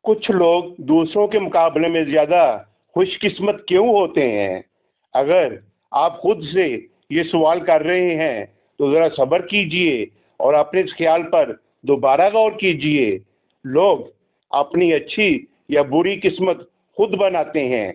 कुछ लोग दूसरों के मुकाबले में ज़्यादा खुशकिस्मत क्यों होते हैं? अगर आप खुद से ये सवाल कर रहे हैं तो ज़रा सब्र कीजिए और अपने इस ख्याल पर दोबारा गौर कीजिए। लोग अपनी अच्छी या बुरी किस्मत खुद बनाते हैं।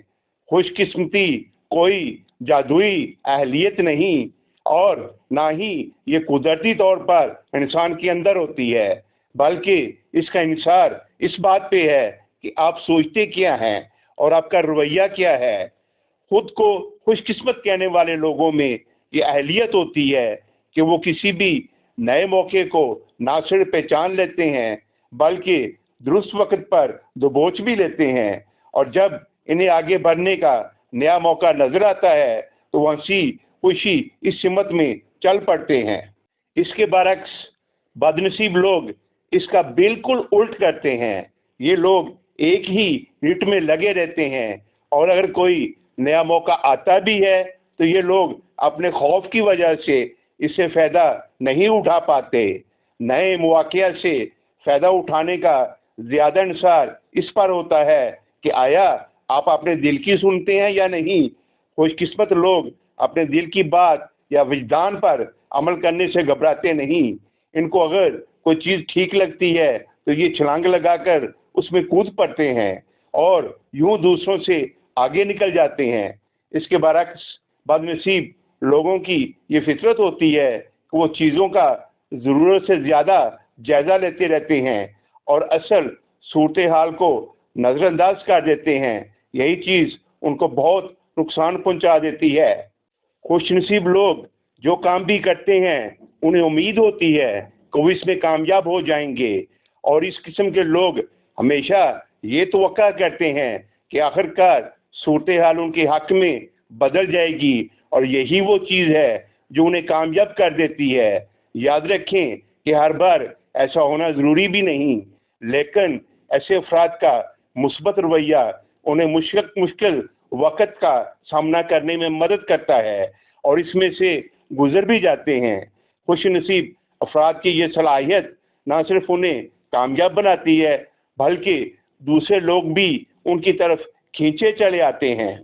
खुशकिस्मती कोई जादुई अहलियत नहीं और ना ही ये कुदरती तौर पर इंसान के अंदर होती है, बल्कि इसका इंसार इस बात पे है कि आप सोचते क्या हैं और आपका रवैया क्या है। खुद को खुशकिस्मत कहने वाले लोगों में ये अहलियत होती है कि वो किसी भी नए मौके को ना सिर्फ पहचान लेते हैं बल्कि दुरुस्त वक्त पर दबोच भी लेते हैं, और जब इन्हें आगे बढ़ने का नया मौका नजर आता है तो वो हंसी खुशी इस सिमत में चल पड़ते हैं। इसके बरक्स बदनसीब लोग इसका बिल्कुल उल्ट करते हैं। ये लोग एक ही रिट में लगे रहते हैं और अगर कोई नया मौका आता भी है तो ये लोग अपने खौफ की वजह से इससे फ़ायदा नहीं उठा पाते। नए मौक़े से फ़ायदा उठाने का ज़्यादा इंसार इस पर होता है कि आया आप अपने दिल की सुनते हैं या नहीं। खुशकिस्मत लोग अपने दिल की बात या विजदान पर अमल करने से घबराते नहीं। इनको अगर कोई चीज़ ठीक लगती है तो ये छलांग लगाकर उसमें कूद पड़ते हैं और यूं दूसरों से आगे निकल जाते हैं। इसके बरक्स बदनसीब लोगों की ये फितरत होती है कि वो चीज़ों का ज़रूरत से ज़्यादा जायज़ा लेते रहते हैं और असल सूरत हाल को नज़रअंदाज कर देते हैं। यही चीज़ उनको बहुत नुकसान पहुंचा देती है। खुशनसीब लोग जो काम भी करते हैं उन्हें उम्मीद होती है कि वो इसमें कामयाब हो जाएंगे, और इस किस्म के लोग हमेशा ये तवक्का करते हैं कि आखिरकार सूरत हाल उनके हक में बदल जाएगी, और यही वो चीज़ है जो उन्हें कामयाब कर देती है। याद रखें कि हर बार ऐसा होना ज़रूरी भी नहीं, लेकिन ऐसे अफराद का मुस्बत रवैया उन्हें मुश्किल वक़्त का सामना करने में मदद करता है और इसमें से गुजर भी जाते हैं। खुशनसीब अफराद की ये सलाहियत ना सिर्फ उन्हें कामयाब बनाती है बल्कि दूसरे लोग भी उनकी तरफ खींचे चले आते हैं।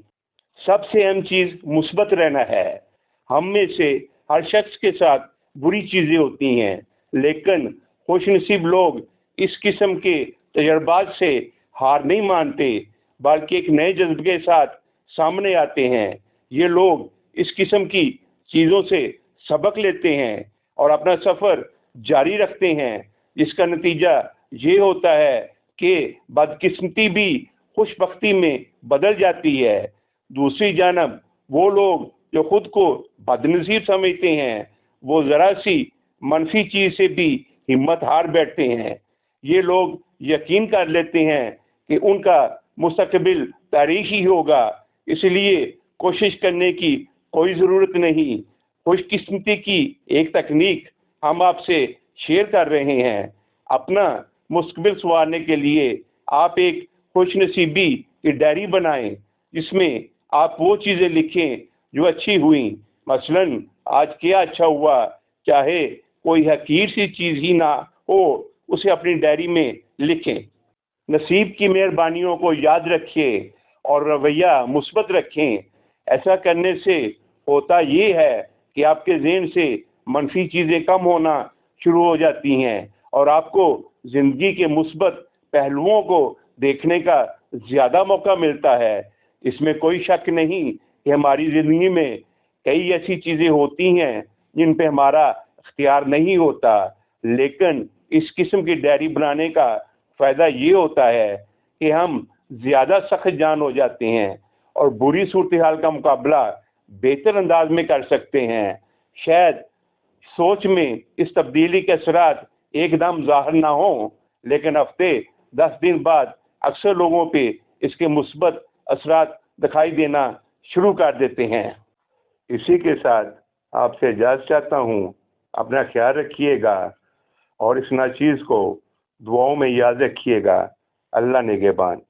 सबसे अहम चीज़ मुस्बत रहना है। हम में से हर शख्स के साथ बुरी चीज़ें होती हैं, लेकिन खुशनसीब लोग इस किस्म के तजर्बात से हार नहीं मानते बल्कि एक नए जज्बे के साथ सामने आते हैं। ये लोग इस किस्म की चीज़ों से सबक लेते हैं और अपना सफ़र जारी रखते हैं, जिसका नतीजा ये होता है कि बदकिस्मती भी खुशबख्ती में बदल जाती है। दूसरी जानब वो लोग जो खुद को बदनसीब समझते हैं वो ज़रा सी मनफी चीज़ से भी हिम्मत हार बैठते हैं। ये लोग यकीन कर लेते हैं कि उनका मुस्तकबिल तारीखी होगा, इसलिए कोशिश करने की कोई ज़रूरत नहीं। खुशकिस्मती की एक तकनीक हम आपसे शेयर कर रहे हैं। अपना मुस्तकबिल संवारने के लिए आप एक खुशनसीबी की डायरी बनाएं, जिसमें आप वो चीज़ें लिखें जो अच्छी हुई। मसलन आज क्या अच्छा हुआ, चाहे कोई हकीर सी चीज़ ही ना हो, उसे अपनी डायरी में लिखें। नसीब की मेहरबानियों को याद रखिए और रवैया मुस्बत रखें। ऐसा करने से होता ये है कि आपके ज़हन से मनफी चीज़ें कम होना शुरू हो जाती हैं और आपको ज़िंदगी के मुस्बत पहलुओं को देखने का ज़्यादा मौका मिलता है। इसमें कोई शक नहीं कि हमारी ज़िंदगी में कई ऐसी चीज़ें होती हैं जिन पे हमारा इख्तियार नहीं होता, लेकिन इस किस्म की डायरी बनाने का फ़ायदा ये होता है कि हम ज़्यादा सख्त जान हो जाते हैं और बुरी सूरत हाल का मुकाबला बेहतर अंदाज में कर सकते हैं। शायद सोच में इस तब्दीली के असरात एकदम ज़ाहिर ना हो, लेकिन हफ्ते 10 दिन बाद अक्सर लोगों पे इसके मुस्बत असरात दिखाई देना शुरू कर देते हैं। इसी के साथ आपसे इजाज़त चाहता हूँ। अपना ख्याल रखिएगा और इस नाचीज़ को दुआओं में याद रखिएगा। अल्लाह निगहबान।